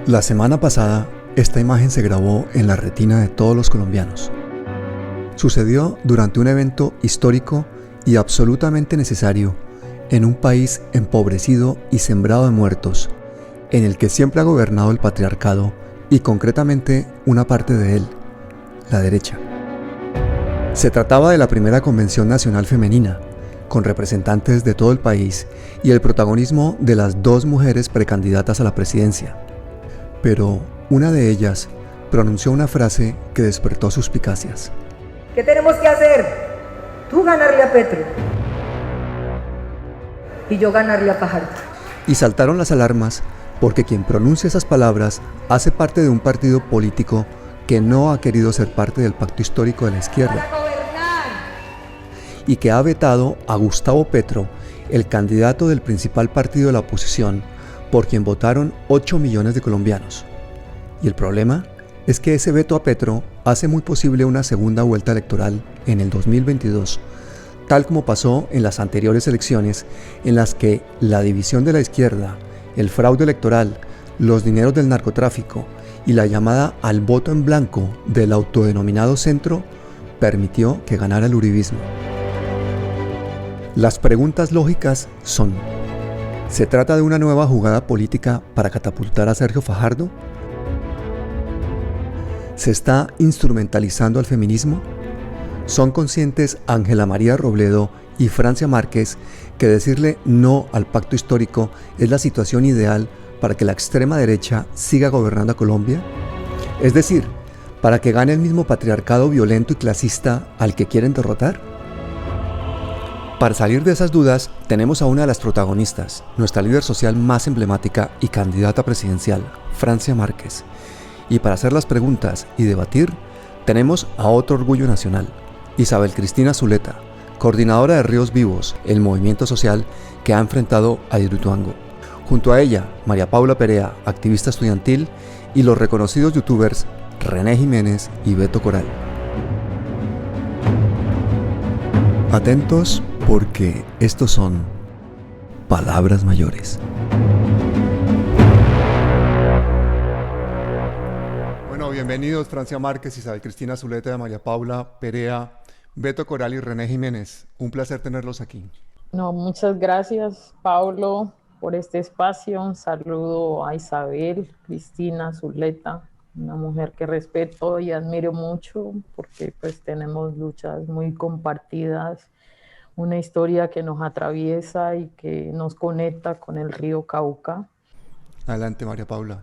La semana pasada, esta imagen se grabó en la retina de todos los colombianos. Sucedió durante un evento histórico y absolutamente necesario en un país empobrecido y sembrado de muertos, en el que siempre ha gobernado el patriarcado y concretamente una parte de él, la derecha. Se trataba de la primera Convención Nacional Femenina, con representantes de todo el país y el protagonismo de las dos mujeres precandidatas a la presidencia. Pero una de ellas pronunció una frase que despertó suspicacias. ¿Qué tenemos que hacer? Tú ganarle a Petro y yo ganarle a Fajardo. Y saltaron las alarmas porque quien pronuncia esas palabras hace parte de un partido político que no ha querido ser parte del pacto histórico de la izquierda y que ha vetado a Gustavo Petro, el candidato del principal partido de la oposición, por quien votaron 8 millones de colombianos. Y el problema es que ese veto a Petro hace muy posible una segunda vuelta electoral en el 2022, tal como pasó en las anteriores elecciones en las que la división de la izquierda, el fraude electoral, los dineros del narcotráfico y la llamada al voto en blanco del autodenominado centro permitió que ganara el uribismo. Las preguntas lógicas son: ¿se trata de una nueva jugada política para catapultar a Sergio Fajardo? ¿Se está instrumentalizando al feminismo? ¿Son conscientes Ángela María Robledo y Francia Márquez que decirle no al pacto histórico es la situación ideal para que la extrema derecha siga gobernando a Colombia? Es decir, para que gane el mismo patriarcado violento y clasista al que quieren derrotar. Para salir de esas dudas, tenemos a una de las protagonistas, nuestra líder social más emblemática y candidata presidencial, Francia Márquez. Y para hacer las preguntas y debatir, tenemos a otro orgullo nacional, Isabel Cristina Zuleta, coordinadora de Ríos Vivos, el movimiento social que ha enfrentado a Hidroituango. Junto a ella, María Paula Perea, activista estudiantil, y los reconocidos youtubers René Jiménez y Beto Coral. Atentos porque estos son palabras mayores. Bueno, bienvenidos Francia Márquez, Isabel Cristina Zuleta, María Paula Perea, Beto Coral y René Jiménez. Un placer tenerlos aquí. No, muchas gracias, Paulo, por este espacio. Un saludo a Isabel Cristina Zuleta, una mujer que respeto y admiro mucho porque pues tenemos luchas muy compartidas, una historia que nos atraviesa y que nos conecta con el río Cauca. Adelante, María Paula.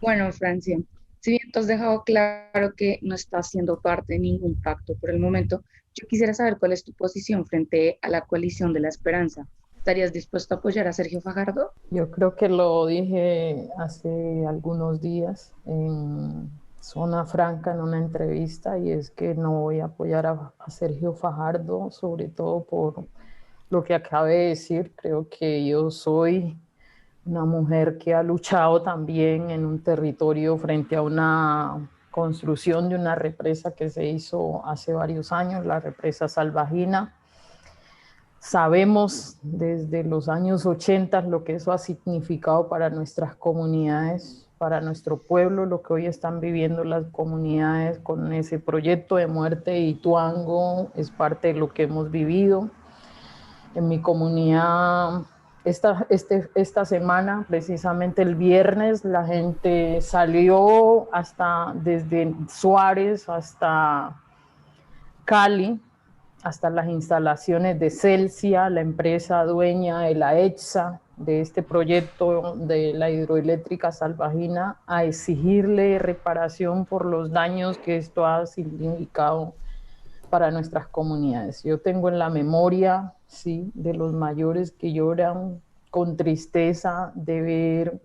Bueno, Francia, si bien tú has dejado claro que no estás siendo parte de ningún pacto por el momento, yo quisiera saber cuál es tu posición frente a la coalición de la esperanza. ¿Estarías dispuesto a apoyar a Sergio Fajardo? Yo creo que lo dije hace algunos días en Zona Franca en una entrevista, y es que no voy a apoyar a Sergio Fajardo, sobre todo por lo que acabé de decir. Creo que yo soy una mujer que ha luchado también en un territorio frente a una construcción de una represa que se hizo hace varios años, la represa Salvajina. Sabemos desde los años 80 lo que eso ha significado para nuestras comunidades, para nuestro pueblo, lo que hoy están viviendo las comunidades con ese proyecto de muerte. Hidroituango es parte de lo que hemos vivido. En mi comunidad, esta semana, precisamente el viernes, la gente salió desde Suárez hasta Cali, hasta las instalaciones de Celsia, la empresa dueña de la EXA, de este proyecto de la hidroeléctrica Salvajina, a exigirle reparación por los daños que esto ha significado para nuestras comunidades. Yo tengo en la memoria, sí, de los mayores que lloran con tristeza de ver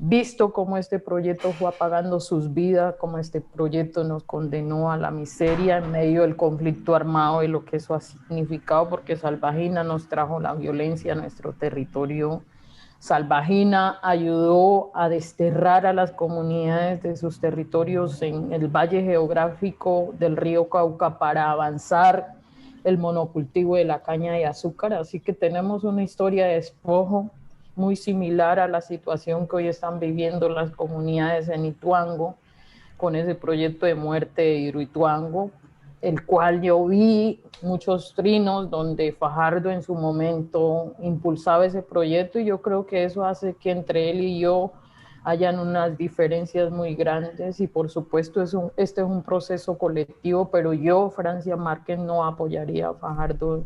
visto cómo este proyecto fue apagando sus vidas, cómo este proyecto nos condenó a la miseria en medio del conflicto armado y lo que eso ha significado, porque Salvajina nos trajo la violencia a nuestro territorio. Salvajina ayudó a desterrar a las comunidades de sus territorios en el valle geográfico del río Cauca para avanzar el monocultivo de la caña de azúcar. Así que tenemos una historia de despojo muy similar a la situación que hoy están viviendo las comunidades en Ituango, con ese proyecto de muerte de Hidroituango, el cual yo vi muchos trinos donde Fajardo en su momento impulsaba ese proyecto, y yo creo que eso hace que entre él y yo hayan unas diferencias muy grandes, y por supuesto este es un proceso colectivo, pero yo, Francia Márquez, no apoyaría a Fajardo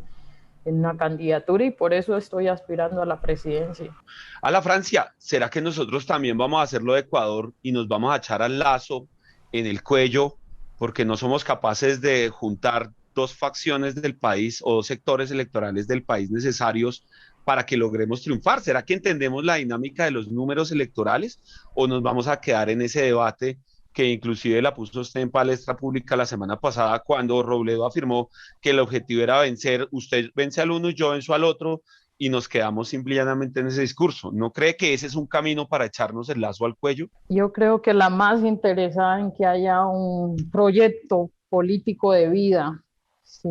en una candidatura, y por eso estoy aspirando a la presidencia. A la Francia, ¿será que nosotros también vamos a hacer lo de Ecuador y nos vamos a echar al lazo en el cuello porque no somos capaces de juntar dos facciones del país o dos sectores electorales del país necesarios para que logremos triunfar? ¿Será que entendemos la dinámica de los números electorales o nos vamos a quedar en ese debate que inclusive la puso usted en palestra pública la semana pasada cuando Robledo afirmó que el objetivo era vencer, usted vence al uno y yo venzo al otro, y nos quedamos simplemente en ese discurso? ¿No cree que ese es un camino para echarnos el lazo al cuello? Yo creo que la más interesada en que haya un proyecto político de vida, ¿sí?,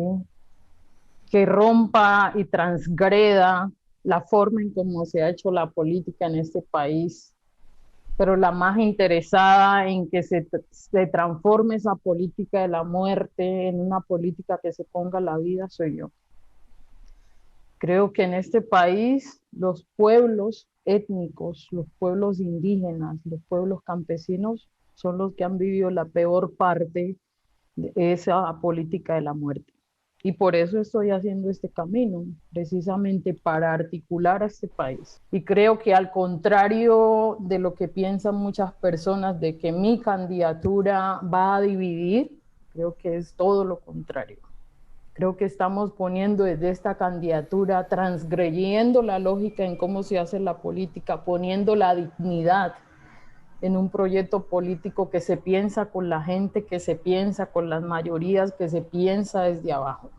que rompa y transgreda la forma en cómo se ha hecho la política en este país, pero la más interesada en que se transforme esa política de la muerte en una política que se ponga la vida, soy yo. Creo que en este país los pueblos étnicos, los pueblos indígenas, los pueblos campesinos son los que han vivido la peor parte de esa política de la muerte. Y por eso estoy haciendo este camino, precisamente para articular a este país. Y creo que al contrario de lo que piensan muchas personas de que mi candidatura va a dividir, creo que es todo lo contrario. Creo que estamos poniendo desde esta candidatura, transgrediendo la lógica en cómo se hace la política, poniendo la dignidad en un proyecto político que se piensa con la gente, que se piensa con las mayorías, que se piensa desde abajo.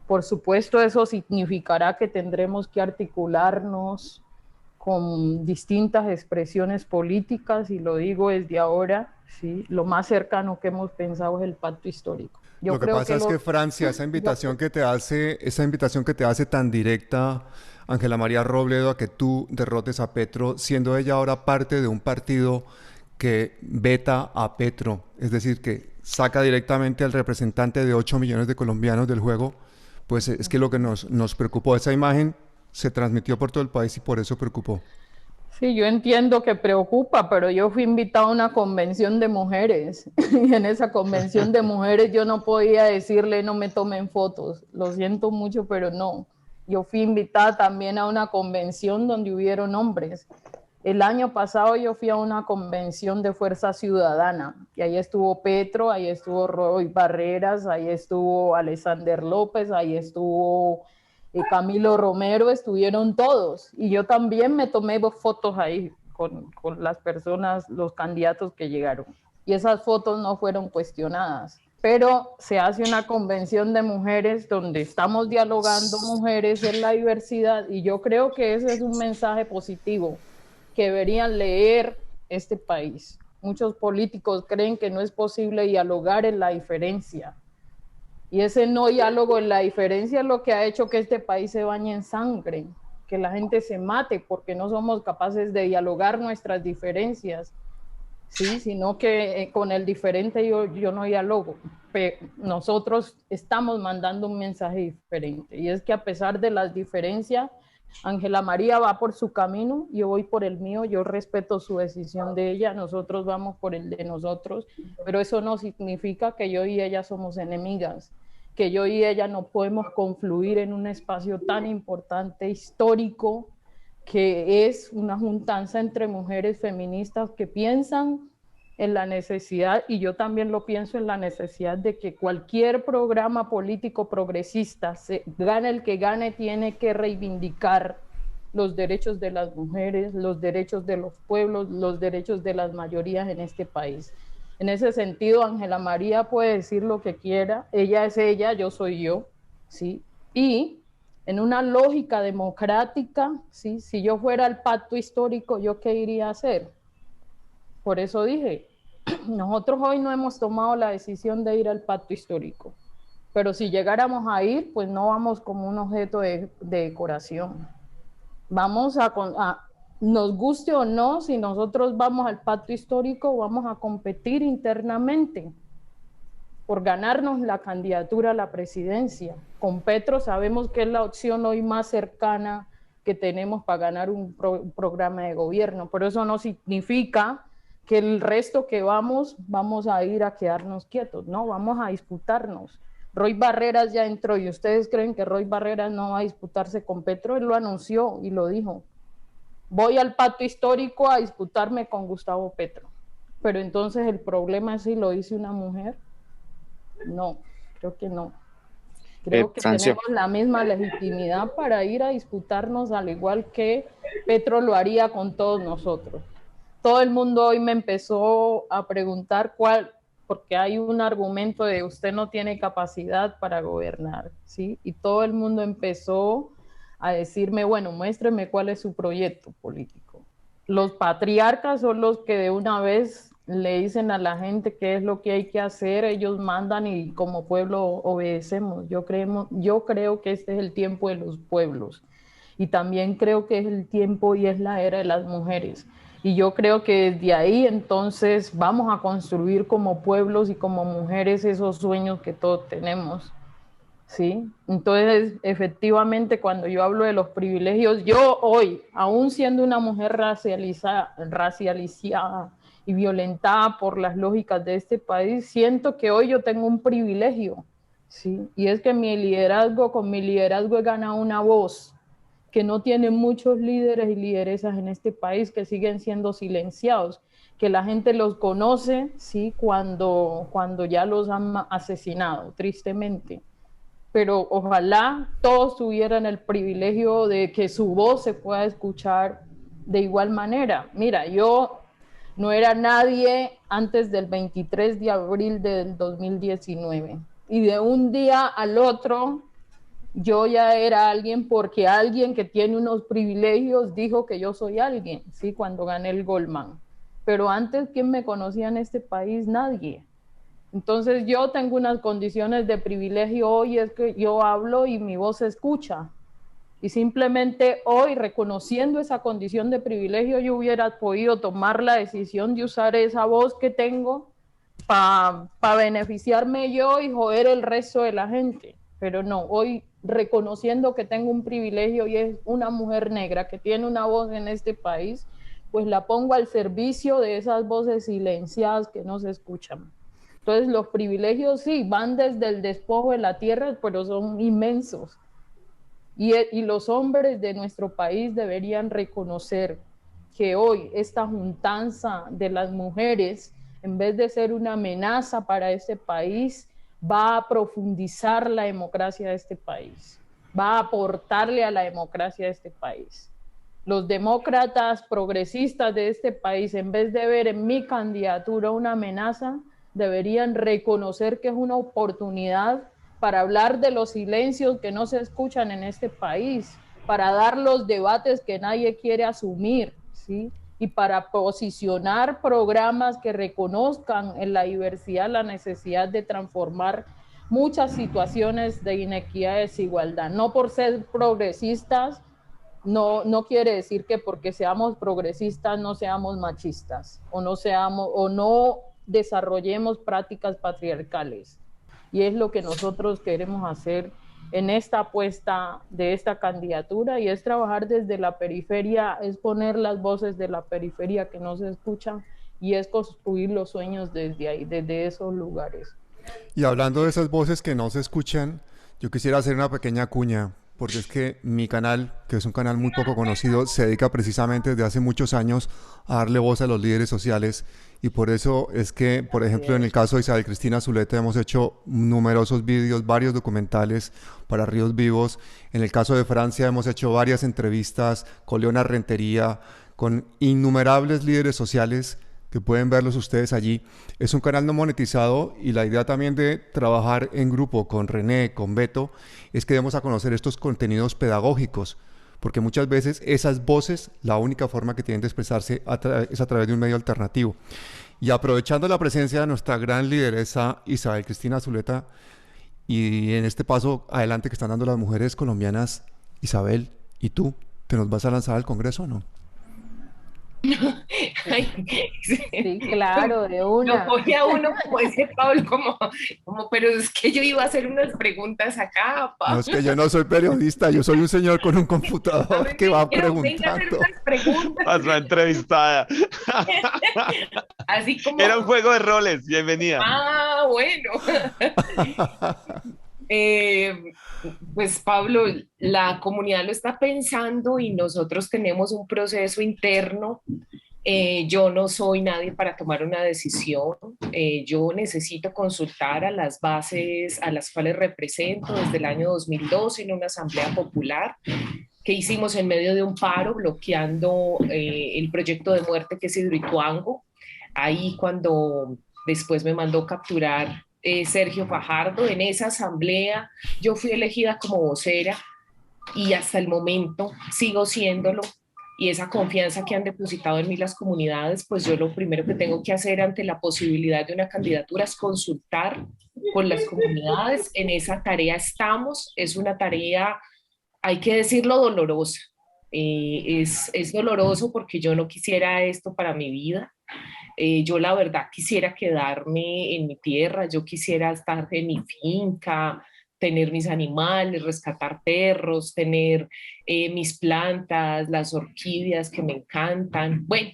Por supuesto, eso significará que tendremos que articularnos con distintas expresiones políticas, y lo digo desde ahora, ¿sí? Lo más cercano que hemos pensado es el pacto histórico. Lo que pasa es que Francia, esa invitación que te hace tan directa Ángela María Robledo a que tú derrotes a Petro, siendo ella ahora parte de un partido que veta a Petro, es decir, que saca directamente al representante de 8 millones de colombianos del juego, pues es que lo que nos preocupó, esa imagen se transmitió por todo el país y por eso preocupó. Sí, yo entiendo que preocupa, pero yo fui invitada a una convención de mujeres y en esa convención de mujeres yo no podía decirle no me tomen fotos, lo siento mucho, pero no. Yo fui invitada también a una convención donde hubieron hombres. El año pasado yo fui a una convención de Fuerza Ciudadana y ahí estuvo Petro, ahí estuvo Roy Barreras, ahí estuvo Alexander López, ahí estuvo Camilo Romero, estuvieron todos, y yo también me tomé fotos ahí con las personas, los candidatos que llegaron, y esas fotos no fueron cuestionadas. Pero se hace una convención de mujeres donde estamos dialogando mujeres en la diversidad, y yo creo que ese es un mensaje positivo que deberían leer este país. Muchos políticos creen que no es posible dialogar en la diferencia. Y ese no diálogo en la diferencia es lo que ha hecho que este país se bañe en sangre, que la gente se mate porque no somos capaces de dialogar nuestras diferencias, ¿sí? Sino que con el diferente yo no dialogo. Pero nosotros estamos mandando un mensaje diferente, y es que a pesar de las diferencias, Ángela María va por su camino, yo voy por el mío, yo respeto su decisión de ella, nosotros vamos por el de nosotros, pero eso no significa que yo y ella somos enemigas, que yo y ella no podemos confluir en un espacio tan importante, histórico, que es una juntanza entre mujeres feministas que piensan en la necesidad, y yo también lo pienso, en la necesidad de que cualquier programa político progresista, gane el que gane, tiene que reivindicar los derechos de las mujeres, los derechos de los pueblos, los derechos de las mayorías en este país. En ese sentido, Ángela María puede decir lo que quiera, ella es ella, yo soy yo, ¿sí? Y en una lógica democrática, ¿sí? Si yo fuera el pacto histórico, ¿yo qué iría a hacer? Por eso dije, nosotros hoy no hemos tomado la decisión de ir al pacto histórico, pero si llegáramos a ir, pues no vamos como un objeto de decoración. nos guste o no, si nosotros vamos al pacto histórico, vamos a competir internamente por ganarnos la candidatura a la presidencia. Con Petro sabemos que es la opción hoy más cercana que tenemos para ganar un programa de gobierno, pero eso no significa que el resto que vamos a ir a quedarnos quietos, no, vamos a disputarnos. Roy Barreras ya entró, y ustedes creen que Roy Barreras no va a disputarse con Petro. Él lo anunció y lo dijo: voy al pacto histórico a disputarme con Gustavo Petro. Pero entonces el problema es si lo dice una mujer. No, creo que no. Creo que Francia, tenemos la misma legitimidad para ir a disputarnos, al igual que Petro lo haría con todos nosotros. Todo el mundo hoy me empezó a preguntar porque hay un argumento de usted no tiene capacidad para gobernar, ¿sí? Y todo el mundo empezó a decirme, bueno, muéstreme cuál es su proyecto político. Los patriarcas son los que de una vez le dicen a la gente qué es lo que hay que hacer, ellos mandan y como pueblo obedecemos. Yo creo que este es el tiempo de los pueblos, y también creo que es el tiempo y es la era de las mujeres. Y yo creo que desde ahí entonces vamos a construir como pueblos y como mujeres esos sueños que todos tenemos, ¿sí? Entonces, efectivamente, cuando yo hablo de los privilegios, yo hoy, aún siendo una mujer racializada y violentada por las lógicas de este país, siento que hoy yo tengo un privilegio, ¿sí? Y es que con mi liderazgo he ganado una voz que no tienen muchos líderes y lideresas en este país, que siguen siendo silenciados, que la gente los conoce, ¿sí? cuando ya los han asesinado, tristemente. Pero ojalá todos tuvieran el privilegio de que su voz se pueda escuchar de igual manera. Mira, yo no era nadie antes del 23 de abril del 2019, y de un día al otro yo ya era alguien, porque alguien que tiene unos privilegios dijo que yo soy alguien, ¿sí? Cuando gané el Goldman. Pero antes, ¿quién me conocía en este país? Nadie. Entonces yo tengo unas condiciones de privilegio hoy, es que yo hablo y mi voz se escucha. Y simplemente hoy, reconociendo esa condición de privilegio, yo hubiera podido tomar la decisión de usar esa voz que tengo para beneficiarme yo y joder el resto de la gente. Pero no, hoy, reconociendo que tengo un privilegio y es una mujer negra que tiene una voz en este país, pues la pongo al servicio de esas voces silenciadas que no se escuchan. Entonces los privilegios sí, van desde el despojo de la tierra, pero son inmensos. Y los hombres de nuestro país deberían reconocer que hoy esta juntanza de las mujeres, en vez de ser una amenaza para este país, va a profundizar la democracia de este país, va a aportarle a la democracia de este país. Los demócratas progresistas de este país, en vez de ver en mi candidatura una amenaza, deberían reconocer que es una oportunidad para hablar de los silencios que no se escuchan en este país, para dar los debates que nadie quiere asumir, ¿sí? Y para posicionar programas que reconozcan en la diversidad la necesidad de transformar muchas situaciones de inequidad y desigualdad. No por ser progresistas, no quiere decir que porque seamos progresistas no seamos machistas o no desarrollemos prácticas patriarcales. Y es lo que nosotros queremos hacer en esta apuesta de esta candidatura, y es trabajar desde la periferia, es poner las voces de la periferia que no se escuchan, y es construir los sueños desde ahí, desde esos lugares. Y hablando de esas voces que no se escuchan, yo quisiera hacer una pequeña cuña, porque es que mi canal, que es un canal muy poco conocido, se dedica precisamente desde hace muchos años a darle voz a los líderes sociales, y por eso es que, por ejemplo, en el caso de Isabel Cristina Zuleta hemos hecho numerosos vídeos, varios documentales para Ríos Vivos. En el caso de Francia hemos hecho varias entrevistas con Leona Rentería, con innumerables líderes sociales que pueden verlos ustedes allí. Es un canal no monetizado, y la idea también de trabajar en grupo con René, con Beto, es que demos a conocer estos contenidos pedagógicos, porque muchas veces esas voces, la única forma que tienen de expresarse es a través de un medio alternativo. Y aprovechando la presencia de nuestra gran lideresa Isabel Cristina Zuleta, y en este paso adelante que están dando las mujeres colombianas, Isabel, ¿y tú ¿Te nos vas a lanzar al Congreso o no? Ay, Sí, claro, de lo una. coge a uno como ese Pablo, pero es que yo iba a hacer unas preguntas acá, No, Pablo. es que yo no soy periodista, yo soy un señor con un A mí computador que me va dijeron, venga a hacer preguntando. unas preguntas, Pasó entrevistada. así como, Era un juego de roles. Bienvenida. bueno. Eh, pues Pablo, la comunidad lo está pensando y nosotros tenemos un proceso interno. Yo no soy nadie para tomar una decisión. Yo necesito consultar a las bases a las cuales represento desde el año 2012 en una asamblea popular que hicimos en medio de un paro bloqueando el proyecto de muerte que es Hidroituango. Ahí cuando después me mandó capturar Sergio Fajardo, en esa asamblea yo fui elegida como vocera y hasta el momento sigo siéndolo. Y esa confianza que han depositado en mí las comunidades, pues yo lo primero que tengo que hacer ante la posibilidad de una candidatura es consultar con las comunidades. En esa tarea estamos, es una tarea, hay que decirlo, dolorosa. Es doloroso porque yo no quisiera esto para mi vida. Yo la verdad quisiera quedarme en mi tierra, yo quisiera estar en mi finca, tener mis animales, rescatar perros, tener mis plantas, las orquídeas que me encantan. Bueno,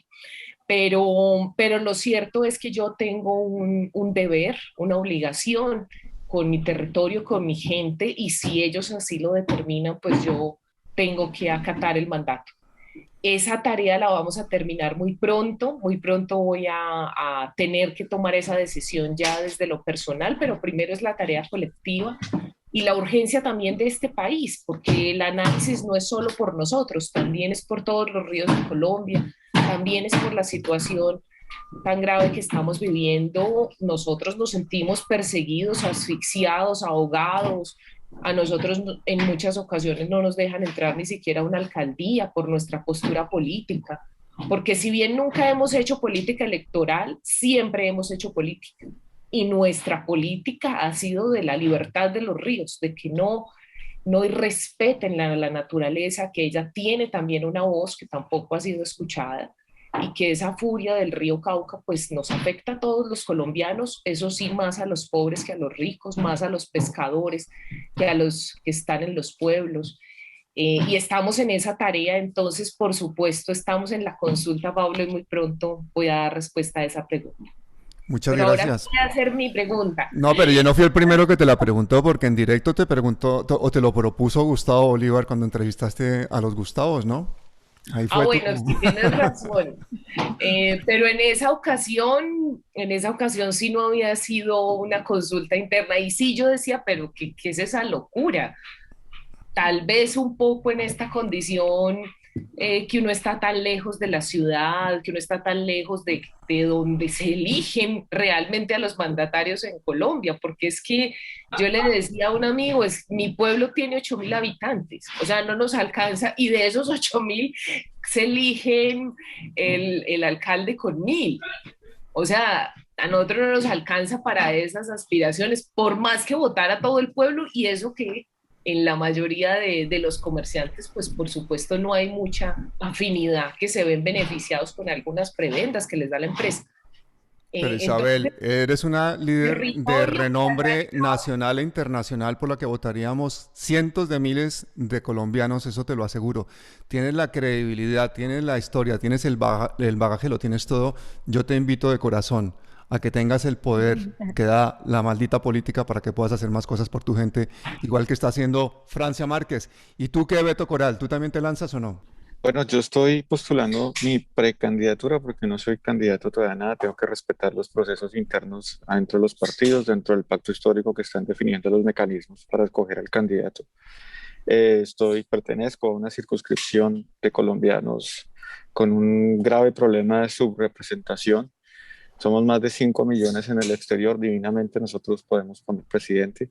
pero lo cierto es que yo tengo un deber, una obligación con mi territorio, con mi gente, y si ellos así lo determinan, pues yo tengo que acatar el mandato. Esa tarea la vamos a terminar muy pronto voy a tener que tomar esa decisión ya desde lo personal, pero primero es la tarea colectiva y la urgencia también de este país, porque el análisis no es solo por nosotros, también es por todos los ríos de Colombia, también es por la situación tan grave que estamos viviendo. Nosotros nos sentimos perseguidos, asfixiados, ahogados. A nosotros en muchas ocasiones no nos dejan entrar ni siquiera a una alcaldía por nuestra postura política, porque si bien nunca hemos hecho política electoral, siempre hemos hecho política. Y nuestra política ha sido de la libertad de los ríos, de que no respeten la naturaleza, que ella tiene también una voz que tampoco ha sido escuchada y que esa furia del río Cauca pues nos afecta a todos los colombianos, eso sí, más a los pobres que a los ricos, más a los pescadores que a los que están en los pueblos. Y estamos en esa tarea, entonces por supuesto estamos en la consulta, Pablo, y muy pronto voy a dar respuesta a esa pregunta. Muchas Pero ahora gracias. voy a hacer mi pregunta. No, pero yo no fui el primero que te la preguntó porque en directo te preguntó o te lo propuso Gustavo Bolívar cuando entrevistaste a los Gustavos, ¿no? Ahí fue tu... Bueno, sí tienes razón. Pero en esa ocasión sí no había sido una consulta interna. Y sí yo decía, pero ¿qué es esa locura? Tal vez un poco en esta condición que uno está tan lejos de la ciudad, que uno está tan lejos de donde se eligen realmente a los mandatarios en Colombia, porque es que yo le decía a un amigo, mi pueblo tiene 8.000 habitantes, o sea, no nos alcanza, y de esos 8.000 se eligen el alcalde con 1.000. O sea, a nosotros no nos alcanza para esas aspiraciones, por más que votara todo el pueblo, y eso que en la mayoría de los comerciantes, pues por supuesto no hay mucha afinidad, que se ven beneficiados con algunas prebendas que les da la empresa. Pero Entonces, Isabel, eres una líder de territorio renombre nacional e internacional por la que votaríamos cientos de miles de colombianos, eso te lo aseguro. Tienes la credibilidad, tienes la historia, tienes el bagaje, lo tienes todo. Yo te invito de corazón a que tengas el poder que da la maldita política para que puedas hacer más cosas por tu gente, igual que está haciendo Francia Márquez. ¿Y tú qué, Beto Coral? ¿Tú también te lanzas o no? Bueno, yo estoy postulando mi precandidatura porque no soy candidato todavía a nada. Tengo que respetar los procesos internos dentro de los partidos, dentro del pacto histórico que están definiendo los mecanismos para escoger al candidato. Pertenezco a una circunscripción de colombianos con un grave problema de subrepresentación. Somos más de 5 millones en el exterior. Divinamente nosotros podemos poner presidente,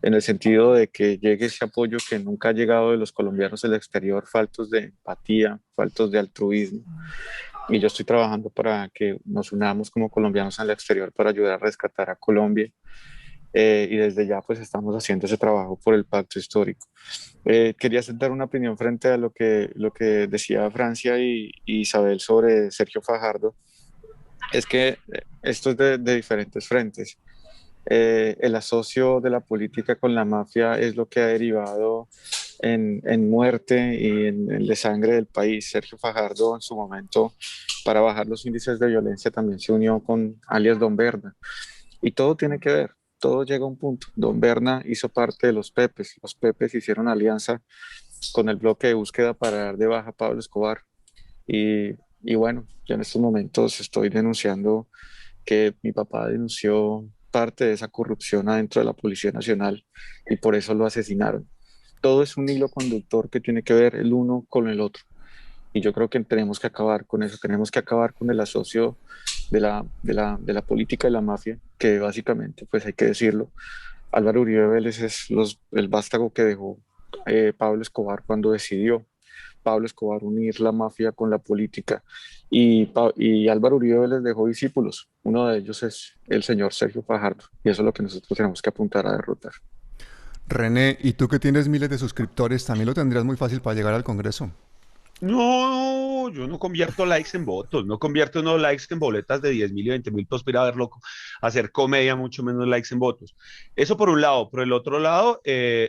en el sentido de que llegue ese apoyo que nunca ha llegado de los colombianos del exterior, faltos de empatía, faltos de altruismo. Y yo estoy trabajando para que nos unamos como colombianos en el exterior para ayudar a rescatar a Colombia. y desde ya pues estamos haciendo ese trabajo por el pacto histórico. Quería dar una opinión frente a lo que decía Francia y Isabel sobre Sergio Fajardo. Es que esto es de diferentes frentes. El asocio de la política con la mafia es lo que ha derivado en muerte y en el desangre del país. Sergio Fajardo en su momento, para bajar los índices de violencia, también se unió con alias Don Berna. Y todo tiene que ver, todo llega a un punto. Don Berna hizo parte de los Pepes hicieron alianza con el bloque de búsqueda para dar de baja a Pablo Escobar. Y bueno, yo en estos momentos estoy denunciando que mi papá denunció parte de esa corrupción adentro de la Policía Nacional y por eso lo asesinaron. Todo es un hilo conductor que tiene que ver el uno con el otro. Y yo creo que tenemos que acabar con eso, tenemos que acabar con el asocio de la política y la mafia, que básicamente, pues hay que decirlo, Álvaro Uribe Vélez es el vástago que dejó Pablo Escobar cuando decidió Pablo Escobar unir la mafia con la política. Y Álvaro Uribe Vélez dejó discípulos. Uno de ellos es el señor Sergio Fajardo. Y eso es lo que nosotros tenemos que apuntar a derrotar. René, y tú que tienes miles de suscriptores, también lo tendrías muy fácil para llegar al Congreso. No, yo no convierto likes en votos, no convierto unos likes en boletas de 10.000 y 20.000 pesos para ir a ver loco, hacer comedia, mucho menos likes en votos. Eso por un lado. Por el otro lado,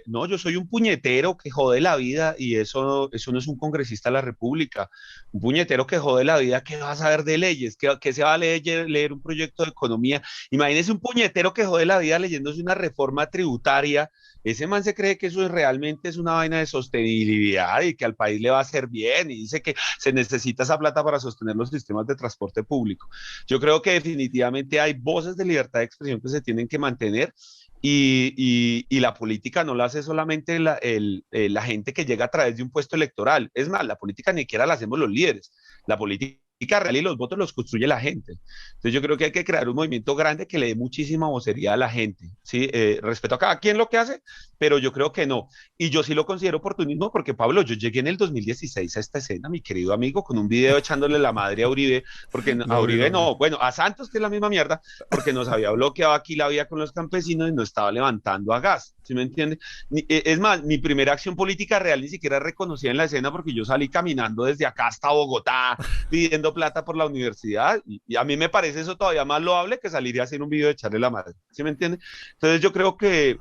no, yo soy un puñetero que jode la vida y eso no es un congresista de la República. Un puñetero que jode la vida, ¿qué va a saber de leyes? ¿Qué se va a leer un proyecto de economía? Imagínese un puñetero que jode la vida leyéndose una reforma tributaria. Ese man se cree que eso realmente es una vaina de sostenibilidad y que al país le va a hacer bien y dice que se necesita esa plata para sostener los sistemas de transporte público. Yo creo que definitivamente hay voces de libertad de expresión que se tienen que mantener y la política no la hace solamente la gente que llega a través de un puesto electoral. Es más, la política ni siquiera la hacemos los líderes. La política real y los votos los construye la gente. Entonces yo creo que hay que crear un movimiento grande que le dé muchísima vocería a la gente, ¿sí? Respeto a cada quien lo que hace, pero yo creo que no. Y yo sí lo considero oportunismo porque, Pablo, yo llegué en el 2016 a esta escena, mi querido amigo, con un video echándole la madre a Uribe, porque a Uribe no, bueno, a Santos, que es la misma mierda, porque nos había bloqueado aquí la vía con los campesinos y nos estaba levantando a gas, ¿sí me entiende? Es más, mi primera acción política real ni siquiera reconocida en la escena porque yo salí caminando desde acá hasta Bogotá, pidiendo plata por la universidad y a mí me parece eso todavía más loable que salir y hacer un video de echarle la madre, ¿sí me entiende? Entonces yo creo que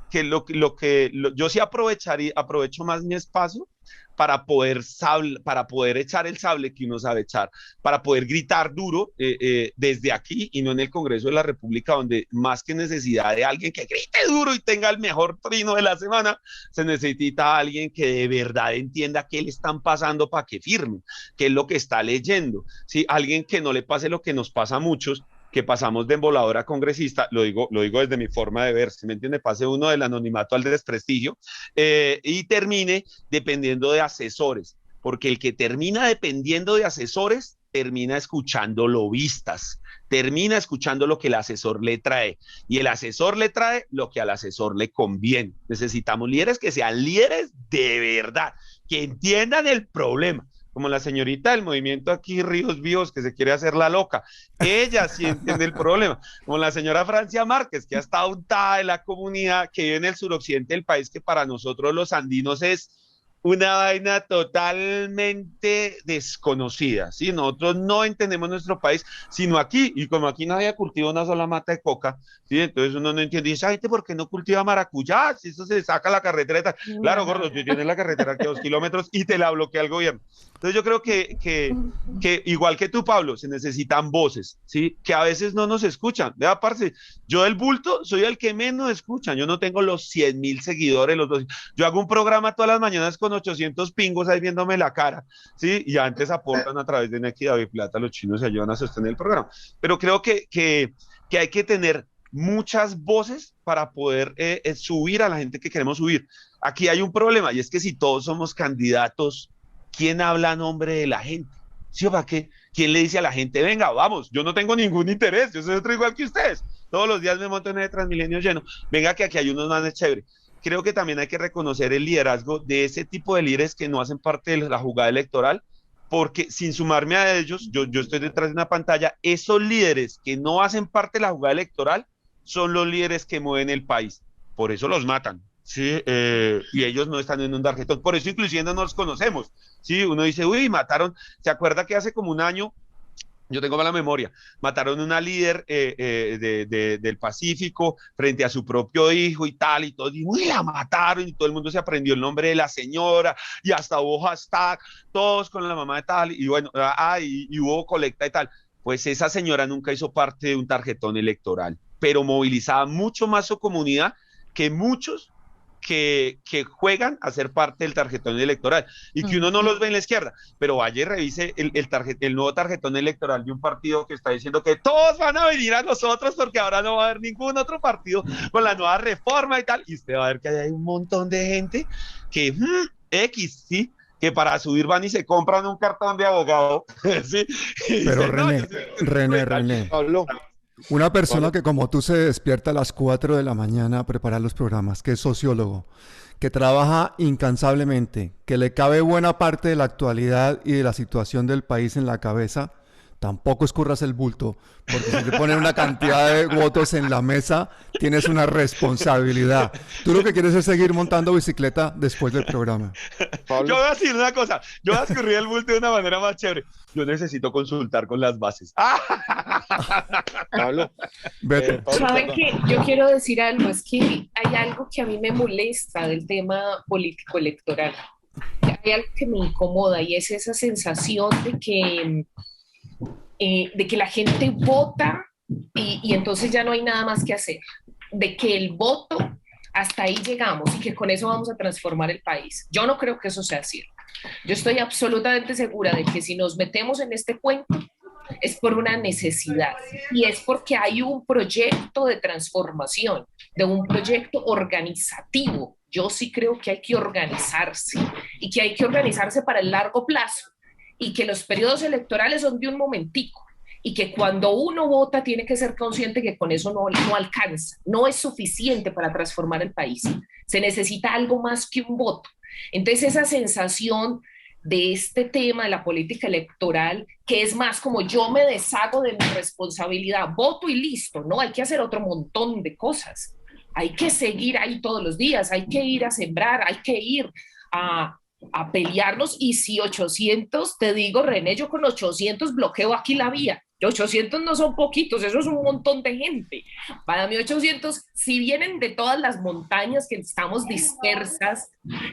yo sí aprovecho más mi espacio para poder echar el sable que uno sabe echar, para poder gritar duro desde aquí y no en el Congreso de la República, donde más que necesidad de alguien que grite duro y tenga el mejor trino de la semana, se necesita a alguien que de verdad entienda qué le están pasando para que firme, qué es lo que está leyendo, ¿sí? Alguien que no le pase lo que nos pasa a muchos, que pasamos de embolador a congresista, lo digo desde mi forma de ver, si me entiende, pase uno del anonimato al desprestigio y termine dependiendo de asesores, porque el que termina dependiendo de asesores termina escuchando lobistas, termina escuchando lo que el asesor le trae y el asesor le trae lo que al asesor le conviene. Necesitamos líderes que sean líderes de verdad, que entiendan el problema, como la señorita del movimiento aquí, Ríos Vivos, que se quiere hacer la loca. Ella sí entiende el problema. Como la señora Francia Márquez, que ha estado untada de la comunidad, que vive en el suroccidente del país, que para nosotros los andinos es una vaina totalmente desconocida, ¿sí? Nosotros no entendemos nuestro país, sino aquí, y como aquí nadie cultiva una sola mata de coca, ¿sí? Entonces uno no entiende, y dice, gente, ¿por qué no cultiva maracuyá? Si eso se saca la carretera y tal. Claro, gordo, tú tienes la carretera aquí a 2 kilómetros y te la bloquea el gobierno. Entonces yo creo que igual que tú, Pablo, se necesitan voces, ¿sí? Que a veces no nos escuchan. Vea, parce, yo del bulto soy el que menos escuchan, yo no tengo los 100.000 seguidores, yo hago un programa todas las mañanas con 800 pingos ahí viéndome la cara, ¿sí? Y antes aportan a través de Nequi y Plata, los chinos se ayudan a sostener el programa. Pero creo que hay que tener muchas voces para poder subir a la gente que queremos subir. Aquí hay un problema y es que si todos somos candidatos, ¿quién habla a nombre de la gente? ¿Sí o para qué? ¿Quién le dice a la gente, venga, vamos, yo no tengo ningún interés, yo soy otro igual que ustedes, todos los días me monto en el Transmilenio lleno, venga que aquí hay unos más chévere? Creo que también hay que reconocer el liderazgo de ese tipo de líderes que no hacen parte de la jugada electoral, porque sin sumarme a ellos, yo estoy detrás de una pantalla, esos líderes que no hacen parte de la jugada electoral son los líderes que mueven el país. Por eso los matan, ¿sí? Y ellos no están en un tarjetón. Por eso inclusive no nos conocemos, ¿sí? Uno dice, uy, mataron. ¿Se acuerda que hace como un año, yo tengo mala memoria, mataron una líder del Pacífico frente a su propio hijo y tal, y todo, y uy, la mataron, y todo el mundo se aprendió el nombre de la señora, y hasta hubo hashtag, todos con la mamá de tal, y bueno, y hubo colecta y tal. Pues esa señora nunca hizo parte de un tarjetón electoral, pero movilizaba mucho más su comunidad que muchos que juegan a ser parte del tarjetón electoral y que uno no los ve en la izquierda, pero vaya y revise el nuevo tarjetón electoral de un partido que está diciendo que todos van a venir a nosotros porque ahora no va a haber ningún otro partido con la nueva reforma y tal, y usted va a ver que hay un montón de gente que ¿sí? Que para subir van y se compran un cartón de abogado. ¿Sí? Pero Dicen, René, Pablo, una persona que como tú se despierta a las 4 de la mañana a preparar los programas, que es sociólogo, que trabaja incansablemente, que le cabe buena parte de la actualidad y de la situación del país en la cabeza, tampoco escurras el bulto, porque si te ponen una cantidad de votos en la mesa, tienes una responsabilidad. Tú lo que quieres es seguir montando bicicleta después del programa. Pablo, Yo voy a decir una cosa, yo voy a escurrir el bulto de una manera más chévere. Yo necesito consultar con las bases. Pablo, Beto. Pablo, ¿Saben perdón. qué? Yo quiero decir algo, es que hay algo que a mí me molesta del tema político electoral. Hay algo que me incomoda y es esa sensación de que la gente vota y entonces ya no hay nada más que hacer. De que el voto, hasta ahí llegamos y que con eso vamos a transformar el país. Yo no creo que eso sea cierto. Yo estoy absolutamente segura de que si nos metemos en este cuento es por una necesidad y es porque hay un proyecto de transformación, de un proyecto organizativo. Yo sí creo que hay que organizarse y que hay que organizarse para el largo plazo y que los periodos electorales son de un momentico y que cuando uno vota tiene que ser consciente que con eso no alcanza, no es suficiente para transformar el país. Se necesita algo más que un voto. Entonces esa sensación de este tema de la política electoral, que es más como yo me deshago de mi responsabilidad, voto y listo, no, hay que hacer otro montón de cosas. Hay que seguir ahí todos los días, hay que ir a sembrar, hay que ir a pelearnos y si 800, te digo René, yo con 800 bloqueo aquí la vía. 800 no son poquitos, eso es un montón de gente. Para mí 800, si vienen de todas las montañas que estamos dispersas,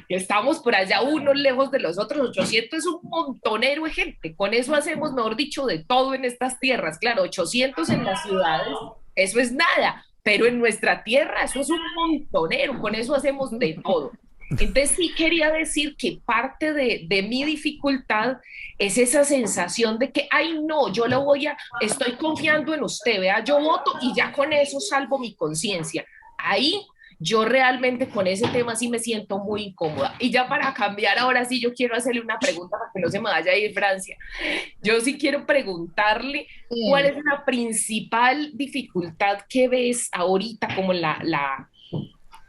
que estamos por allá unos lejos de los otros, 800 es un montonero de gente. Con eso hacemos, mejor dicho, de todo en estas tierras. Claro, 800 en las ciudades, eso es nada, pero en nuestra tierra eso es un montonero, con eso hacemos de todo. Entonces sí quería decir que parte de mi dificultad es esa sensación de que, ay no, estoy confiando en usted, vea, yo voto y ya con eso salvo mi conciencia. Ahí yo realmente con ese tema sí me siento muy incómoda. Y ya para cambiar, ahora sí yo quiero hacerle una pregunta para que no se me vaya a ir Francia. Yo sí quiero preguntarle cuál es la principal dificultad que ves ahorita como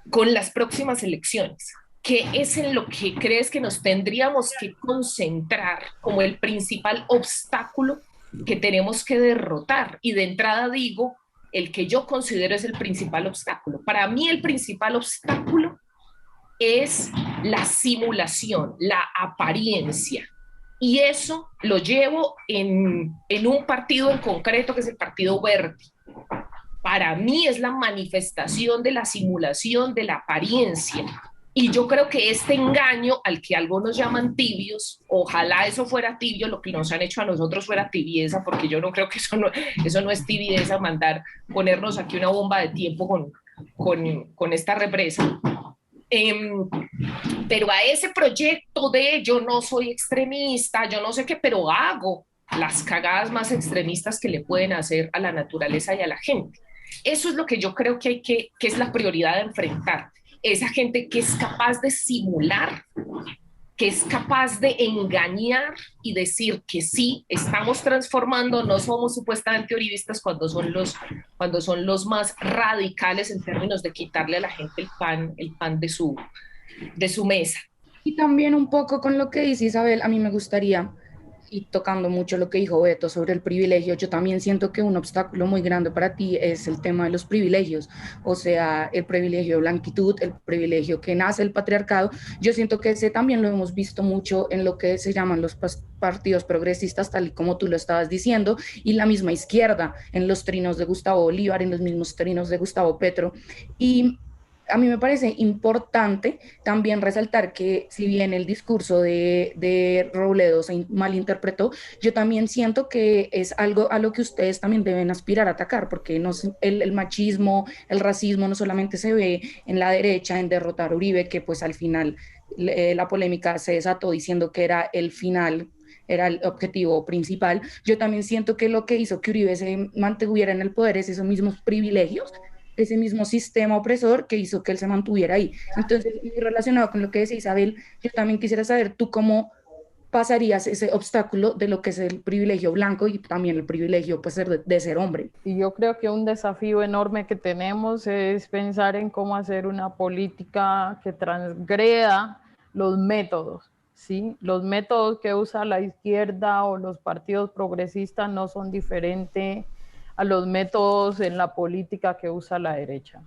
con las próximas elecciones. ¿Qué es en lo que crees que nos tendríamos que concentrar como el principal obstáculo que tenemos que derrotar? Y de entrada digo, el que yo considero es el principal obstáculo. Para mí el principal obstáculo es la simulación, la apariencia. Y eso lo llevo en un partido en concreto que es el Partido Verde. Para mí es la manifestación de la simulación, de la apariencia. Y yo creo que este engaño al que algunos llaman tibios, ojalá eso fuera tibio, lo que nos han hecho a nosotros fuera tibieza, porque yo no creo que eso no es tibieza, ponernos aquí una bomba de tiempo con esta represa. Pero a ese proyecto de yo no soy extremista, yo no sé qué, pero hago las cagadas más extremistas que le pueden hacer a la naturaleza y a la gente. Eso es lo que yo creo que es la prioridad de enfrentar. Esa gente que es capaz de simular, que es capaz de engañar y decir que sí, estamos transformando, no somos supuestamente uribistas cuando son los más radicales en términos de quitarle a la gente el pan de su mesa. Y también un poco con lo que dice Isabel, a mí me gustaría y tocando mucho lo que dijo Beto sobre el privilegio, yo también siento que un obstáculo muy grande para ti es el tema de los privilegios, o sea, el privilegio de blanquitud, el privilegio que nace el patriarcado. Yo siento que ese también lo hemos visto mucho en lo que se llaman los partidos progresistas, tal y como tú lo estabas diciendo, y la misma izquierda, en los trinos de Gustavo Bolívar, en los mismos trinos de Gustavo Petro. Y a mí me parece importante también resaltar que si bien el discurso de Robledo se malinterpretó, yo también siento que es algo a lo que ustedes también deben aspirar a atacar, porque no, el machismo, el racismo no solamente se ve en la derecha, en derrotar a Uribe, que pues al final la polémica se desató diciendo que era el final, era el objetivo principal. Yo también siento que lo que hizo que Uribe se mantuviera en el poder es esos mismos privilegios, ese mismo sistema opresor que hizo que él se mantuviera ahí. Entonces, relacionado con lo que decía Isabel, yo también quisiera saber tú cómo pasarías ese obstáculo de lo que es el privilegio blanco y también el privilegio pues, de ser hombre. Y yo creo que un desafío enorme que tenemos es pensar en cómo hacer una política que transgreda los métodos, ¿sí? Los métodos que usa la izquierda o los partidos progresistas no son diferentes a los métodos en la política que usa la derecha.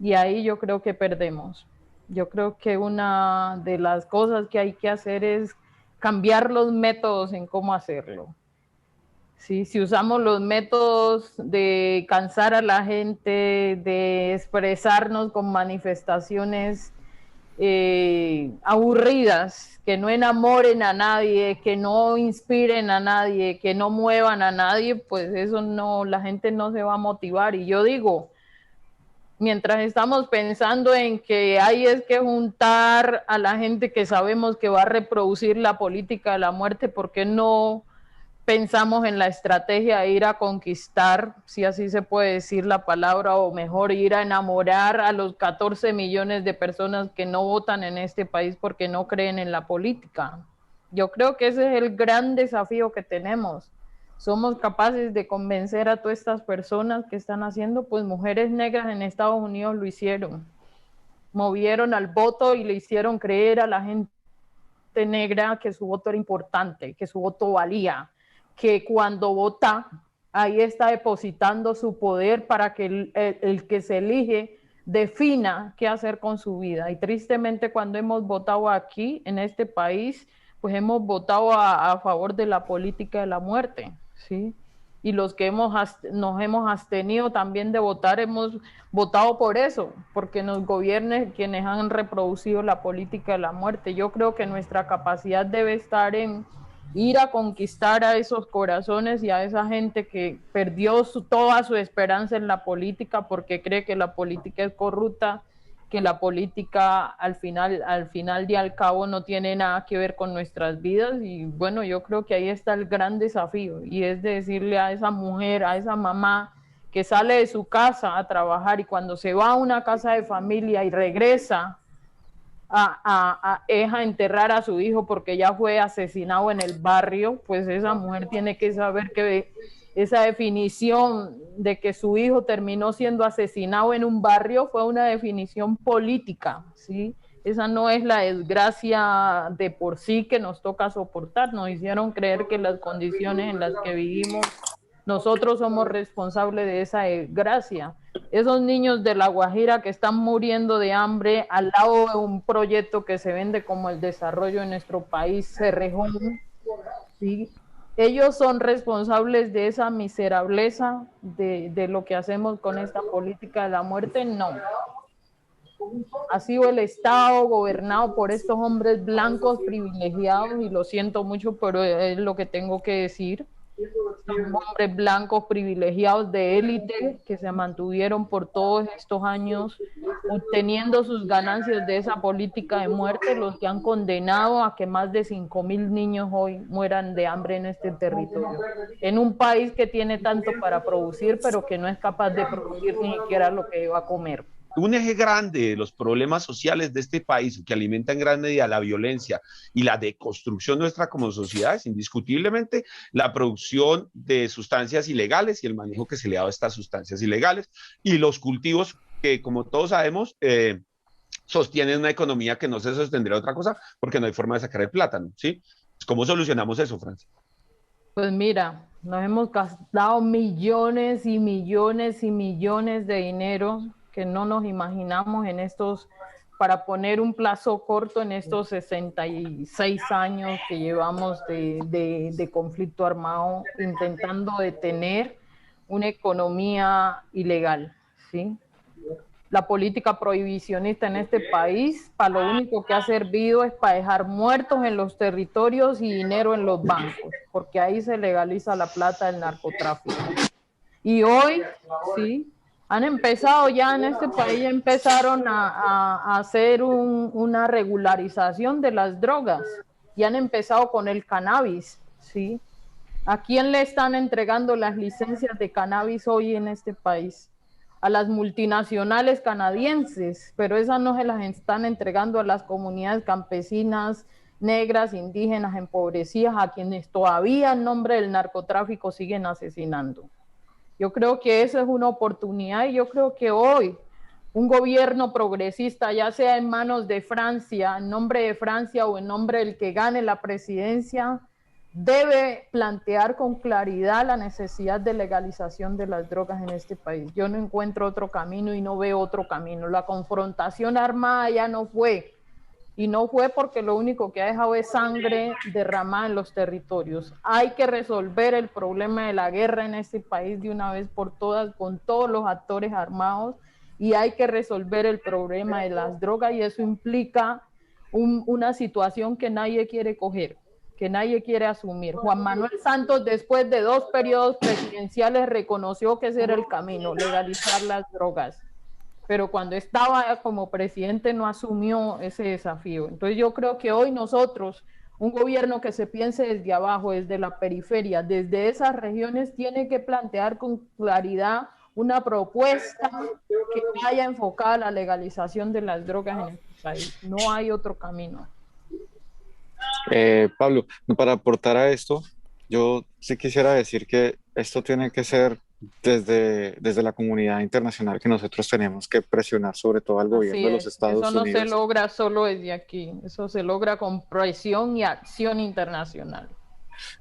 Y ahí yo creo que perdemos. Yo creo que una de las cosas que hay que hacer es cambiar los métodos en cómo hacerlo. ¿Sí? Si usamos los métodos de cansar a la gente, de expresarnos con manifestaciones aburridas, que no enamoren a nadie, que no inspiren a nadie, que no muevan a nadie, pues eso no, la gente no se va a motivar. Y yo digo, mientras estamos pensando en que hay es que juntar a la gente que sabemos que va a reproducir la política de la muerte, ¿por qué no pensamos en la estrategia de ir a conquistar, si así se puede decir la palabra, o mejor ir a enamorar a los 14 millones de personas que no votan en este país porque no creen en la política? Yo creo que ese es el gran desafío que tenemos. Somos capaces de convencer a todas estas personas que están haciendo, pues mujeres negras en Estados Unidos lo hicieron. Movieron al voto y le hicieron creer a la gente negra que su voto era importante, que su voto valía, que cuando vota, ahí está depositando su poder para que el que se elige defina qué hacer con su vida. Y tristemente cuando hemos votado aquí, en este país, pues hemos votado a favor de la política de la muerte, ¿sí? Y los que nos hemos abstenido también de votar, hemos votado por eso, porque nos gobiernen quienes han reproducido la política de la muerte. Yo creo que nuestra capacidad debe estar en ir a conquistar a esos corazones y a esa gente que perdió toda su esperanza en la política porque cree que la política es corrupta, que la política al final y al cabo no tiene nada que ver con nuestras vidas. Y bueno, yo creo que ahí está el gran desafío, y es de decirle a esa mujer, a esa mamá que sale de su casa a trabajar y cuando se va a una casa de familia y regresa es a enterrar a su hijo porque ya fue asesinado en el barrio, pues esa mujer tiene que saber que esa definición de que su hijo terminó siendo asesinado en un barrio fue una definición política, ¿sí? Esa no es la desgracia de por sí que nos toca soportar. Nos hicieron creer que las condiciones en las que vivimos, nosotros somos responsables de esa desgracia. Esos niños de La Guajira que están muriendo de hambre al lado de un proyecto que se vende como el desarrollo de nuestro país, Cerrejón, ¿sí? Ellos son responsables de esa miserableza de lo que hacemos con esta política de la muerte. No. Ha sido el Estado gobernado por estos hombres blancos privilegiados, y lo siento mucho, pero es lo que tengo que decir. Son hombres blancos privilegiados de élite que se mantuvieron por todos estos años obteniendo sus ganancias de esa política de muerte, los que han condenado a que más de 5,000 niños hoy mueran de hambre en este territorio, en un país que tiene tanto para producir, pero que no es capaz de producir ni siquiera lo que va a comer. Un eje grande de los problemas sociales de este país, que alimenta en gran medida la violencia y la deconstrucción nuestra como sociedad, es indiscutiblemente la producción de sustancias ilegales y el manejo que se le ha dado a estas sustancias ilegales, y los cultivos que, como todos sabemos, sostienen una economía que no se sostendría otra cosa porque no hay forma de sacar el plátano, ¿sí? ¿Cómo solucionamos eso, Francia? Pues mira, nos hemos gastado millones y millones y millones de dinero que no nos imaginamos en estos, para poner un plazo corto en estos 66 años que llevamos de conflicto armado, intentando detener una economía ilegal, ¿sí? La política prohibicionista en este país, para lo único que ha servido es para dejar muertos en los territorios y dinero en los bancos, porque ahí se legaliza la plata del narcotráfico. Y hoy, sí, han empezado ya en este país, empezaron a hacer una regularización de las drogas y han empezado con el cannabis, ¿sí? ¿A quién le están entregando las licencias de cannabis hoy en este país? A las multinacionales canadienses, pero esas no se las están entregando a las comunidades campesinas, negras, indígenas, empobrecidas, a quienes todavía en nombre del narcotráfico siguen asesinando. Yo creo que eso es una oportunidad y yo creo que hoy un gobierno progresista, ya sea en manos de Francia, en nombre de Francia o en nombre del que gane la presidencia, debe plantear con claridad la necesidad de legalización de las drogas en este país. Yo no encuentro otro camino y no veo otro camino. La confrontación armada ya no fue, y no fue porque lo único que ha dejado es sangre derramada en los territorios. Hay que resolver el problema de la guerra en este país de una vez por todas, con todos los actores armados, y hay que resolver el problema de las drogas, y eso implica una situación que nadie quiere coger, que nadie quiere asumir. Juan Manuel Santos, después de 2 periodos presidenciales, reconoció que ese era el camino, legalizar las drogas. Pero cuando estaba como presidente no asumió ese desafío. Entonces yo creo que hoy nosotros, un gobierno que se piense desde abajo, desde la periferia, desde esas regiones, tiene que plantear con claridad una propuesta que vaya enfocada a la legalización de las drogas en este país. No hay otro camino. Pablo, para aportar a esto, yo sí quisiera decir que esto tiene que ser desde la comunidad internacional, que nosotros tenemos que presionar sobre todo al gobierno de los Estados Unidos. Eso no se logra solo desde aquí, eso se logra con presión y acción internacional.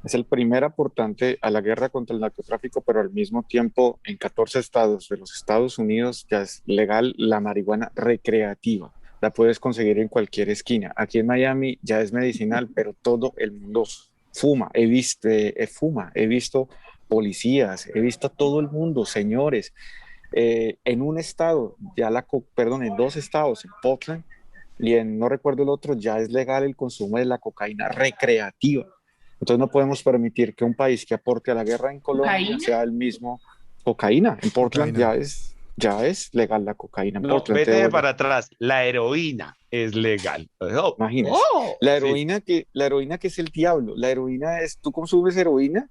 Es el primer aportante a la guerra contra el narcotráfico, pero al mismo tiempo en 14 estados de los Estados Unidos ya es legal la marihuana recreativa. La puedes conseguir en cualquier esquina. Aquí en Miami ya es medicinal, pero todo el mundo fuma. He visto policías, he visto a todo el mundo, señores. En un estado, en 2 estados, en Portland y no recuerdo el otro, ya es legal el consumo de la cocaína recreativa. Entonces no podemos permitir que un país que aporte a la guerra en Colombia ¿Cocaína? Sea el mismo. Cocaína. En Portland ya es legal la cocaína. En No, Portland, vete para atrás. La heroína es legal. Imagínate. La heroína que es el diablo. La heroína es, tú consumes heroína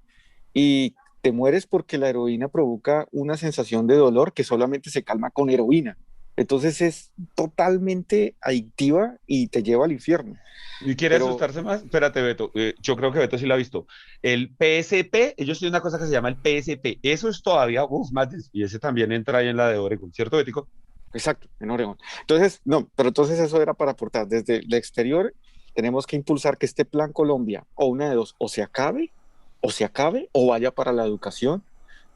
y te mueres porque la heroína provoca una sensación de dolor que solamente se calma con heroína. Entonces es totalmente adictiva y te lleva al infierno. ¿Y quiere asustarse más? Espérate, Beto. Yo creo que Beto sí lo ha visto. El PSP, ellos tienen una cosa que se llama el PSP. Eso es todavía más. Y ese también entra ahí en la de Oregon, ¿cierto, Betico? Exacto, en Oregon. Entonces, entonces eso era para aportar. Desde el exterior tenemos que impulsar que este Plan Colombia, o una de dos, o se acabe, o vaya para la educación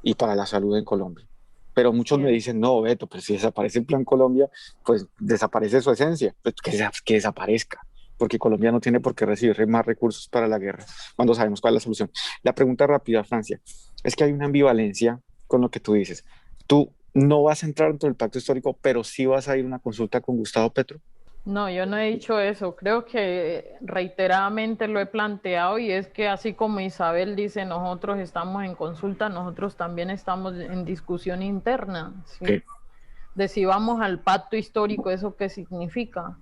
y para la salud en Colombia. Pero muchos me dicen, no, Beto, pero si desaparece el Plan Colombia, pues desaparece su esencia, pues que desaparezca, porque Colombia no tiene por qué recibir más recursos para la guerra, cuando sabemos cuál es la solución. La pregunta rápida, Francia, es que hay una ambivalencia con lo que tú dices. Tú no vas a entrar dentro del pacto histórico, pero sí vas a ir a una consulta con Gustavo Petro. No, yo no he dicho eso. Creo que reiteradamente lo he planteado, y es que así como Isabel dice, nosotros estamos en consulta, nosotros también estamos en discusión interna, ¿sí? De si vamos al pacto histórico, ¿eso qué significa?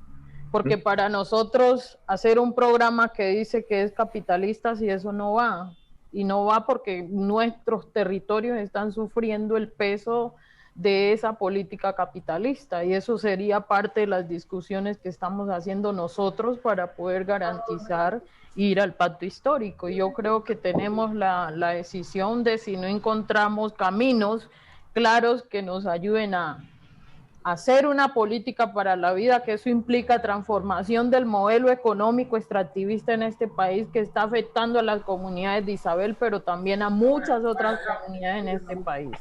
Porque para nosotros hacer un programa que dice que es capitalista, si eso no va, y no va porque nuestros territorios están sufriendo el peso de esa política capitalista, y eso sería parte de las discusiones que estamos haciendo nosotros para poder garantizar ir al pacto histórico. Y yo creo que tenemos la decisión de, si no encontramos caminos claros que nos ayuden a hacer una política para la vida, que eso implica transformación del modelo económico extractivista en este país, que está afectando a las comunidades de Isabel, pero también a muchas otras comunidades en este país.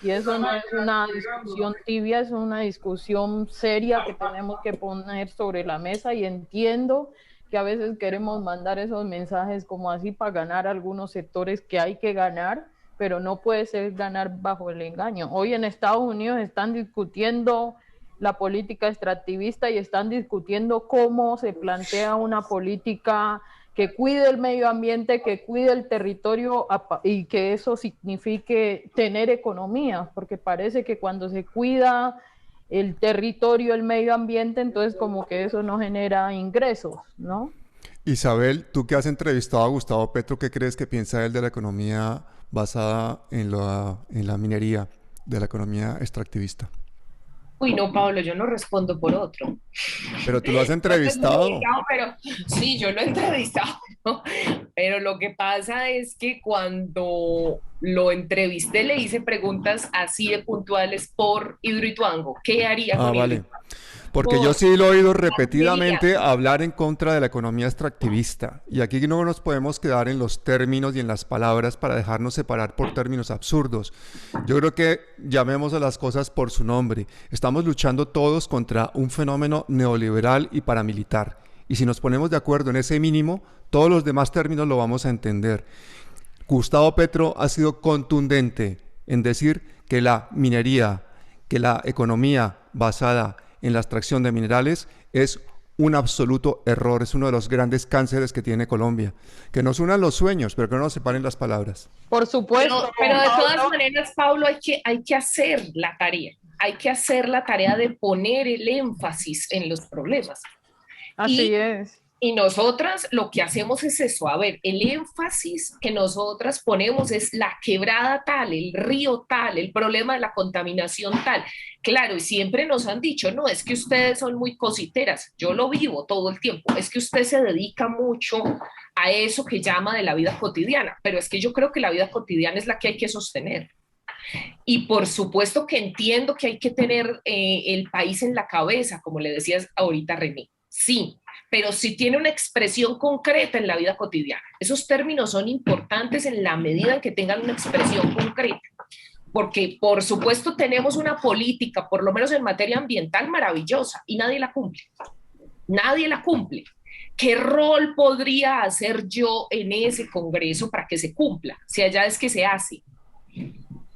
Y eso no es una discusión tibia, es una discusión seria que tenemos que poner sobre la mesa, y entiendo que a veces queremos mandar esos mensajes como así para ganar algunos sectores que hay que ganar, pero no puede ser ganar bajo el engaño. Hoy en Estados Unidos están discutiendo la política extractivista y están discutiendo cómo se plantea una política que cuide el medio ambiente, que cuide el territorio y que eso signifique tener economía, porque parece que cuando se cuida el territorio, el medio ambiente, entonces como que eso no genera ingresos, ¿no? Isabel, tú que has entrevistado a Gustavo Petro, ¿qué crees que piensa él de la economía basada en la minería, de la economía extractivista? Uy, no, Pablo, yo no respondo por otro. Pero tú lo has entrevistado. Pero, sí, yo lo he entrevistado, ¿no? Pero lo que pasa es que cuando lo entrevisté le hice preguntas así de puntuales por Hidroituango. ¿Qué haría con Vale. Hidroituango? Porque yo sí lo he oído repetidamente hablar en contra de la economía extractivista. Y aquí no nos podemos quedar en los términos y en las palabras para dejarnos separar por términos absurdos. Yo creo que llamemos a las cosas por su nombre. Estamos luchando todos contra un fenómeno neoliberal y paramilitar. Y si nos ponemos de acuerdo en ese mínimo, todos los demás términos lo vamos a entender. Gustavo Petro ha sido contundente en decir que la minería, que la economía basada en la extracción de minerales es un absoluto error, es uno de los grandes cánceres que tiene Colombia. Que nos unan los sueños, pero que no nos separen las palabras. Por supuesto. Pero de todas maneras, Pablo, hay que hacer la tarea. Hay que hacer la tarea de poner el énfasis en los problemas. Así es. Y nosotras lo que hacemos es eso, a ver, el énfasis que nosotras ponemos es la quebrada tal, el río tal, el problema de la contaminación tal. Claro, y siempre nos han dicho, no, es que ustedes son muy cositeras, yo lo vivo todo el tiempo, es que usted se dedica mucho a eso que llama de la vida cotidiana, pero es que yo creo que la vida cotidiana es la que hay que sostener. Y por supuesto que entiendo que hay que tener el país en la cabeza, como le decías ahorita René, sí, pero sí tiene una expresión concreta en la vida cotidiana. Esos términos son importantes en la medida en que tengan una expresión concreta, porque por supuesto tenemos una política, por lo menos en materia ambiental, maravillosa, y nadie la cumple. Nadie la cumple. ¿Qué rol podría hacer yo en ese Congreso para que se cumpla? Si allá es que se hace.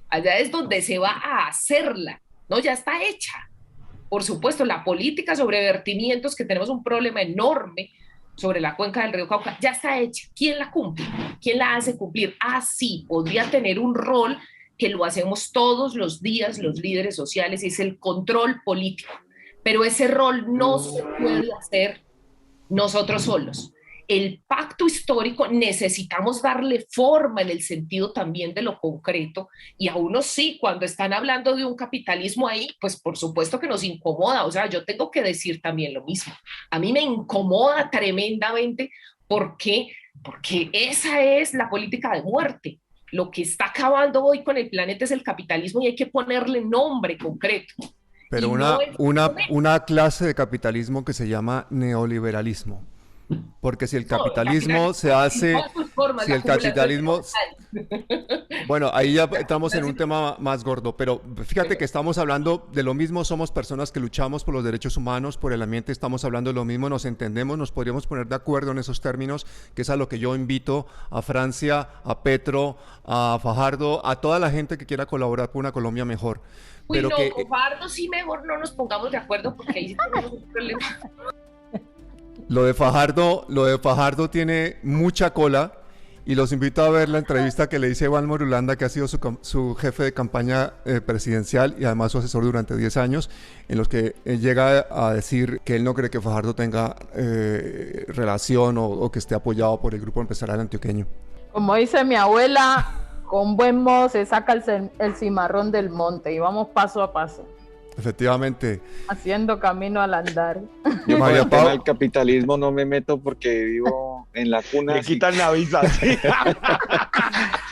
Allá es donde se va a hacerla, ¿no? Ya está hecha. Por supuesto, la política sobre vertimientos, que tenemos un problema enorme sobre la cuenca del río Cauca, ya está hecha. ¿Quién la cumple? ¿Quién la hace cumplir? Ah, sí, podría tener un rol que lo hacemos todos los días los líderes sociales, y es el control político. Pero ese rol no se puede hacer nosotros solos. El pacto histórico necesitamos darle forma en el sentido también de lo concreto, y a unos sí, cuando están hablando de un capitalismo ahí, pues por supuesto que nos incomoda. O sea, yo tengo que decir también lo mismo. A mí me incomoda tremendamente porque esa es la política de muerte. Lo que está acabando hoy con el planeta es el capitalismo, y hay que ponerle nombre concreto. Pero una clase de capitalismo que se llama neoliberalismo. Porque si el capitalismo se hace, si el capitalismo, bueno, ahí ya estamos en un tema más gordo, pero fíjate que estamos hablando de lo mismo, somos personas que luchamos por los derechos humanos, por el ambiente, estamos hablando de lo mismo, nos entendemos, nos podríamos poner de acuerdo en esos términos, que es a lo que yo invito a Francia, a Petro, a Fajardo, a toda la gente que quiera colaborar por una Colombia mejor. Uy, Pero no, que, Fajardo sí, mejor no nos pongamos de acuerdo, porque ahí sí tenemos un problema. Lo de Fajardo tiene mucha cola, y los invito a ver la entrevista que le hice a Iván Morulanda, que ha sido su jefe de campaña presidencial y además su asesor durante 10 años, en los que él llega a decir que él no cree que Fajardo tenga relación o que esté apoyado por el grupo empresarial antioqueño. Como dice mi abuela, con buen modo se saca el cimarrón del monte, y vamos paso a paso. Efectivamente. Haciendo camino al andar. Yo con el tema del capitalismo no me meto porque vivo en la cuna. Le quitan la visa. ¿Sí?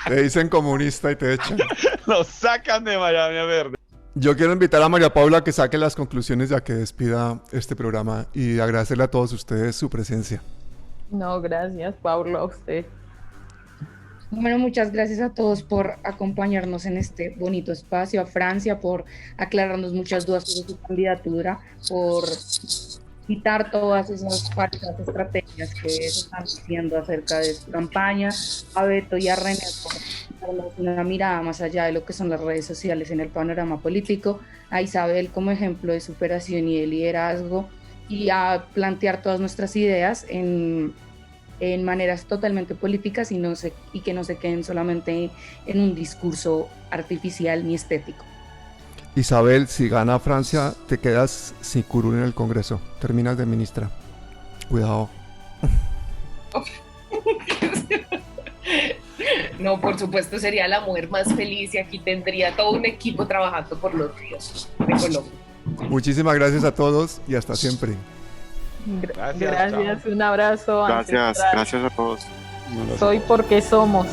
Te dicen comunista y te echan. Lo sacan de Miami Verde. Yo quiero invitar a María Paula a que saque las conclusiones ya que despida este programa y agradecerle a todos ustedes su presencia. No, gracias, Pablo, a usted. Bueno, muchas gracias a todos por acompañarnos en este bonito espacio, a Francia por aclararnos muchas dudas sobre su candidatura, por quitar todas esas falsas estrategias que se están diciendo acerca de su campaña, a Beto y a René por darnos una mirada más allá de lo que son las redes sociales en el panorama político, a Isabel como ejemplo de superación y de liderazgo, y a plantear todas nuestras ideas en maneras totalmente políticas y que no se queden solamente en un discurso artificial ni estético. Isabel, si gana Francia, te quedas sin curul en el Congreso. Terminas de ministra. Cuidado. No, por supuesto, sería la mujer más feliz y aquí tendría todo un equipo trabajando por los ríos de Colombia. Muchísimas gracias a todos y hasta siempre. Gracias, un abrazo. Gracias, ancestral. gracias a todos. Soy porque somos.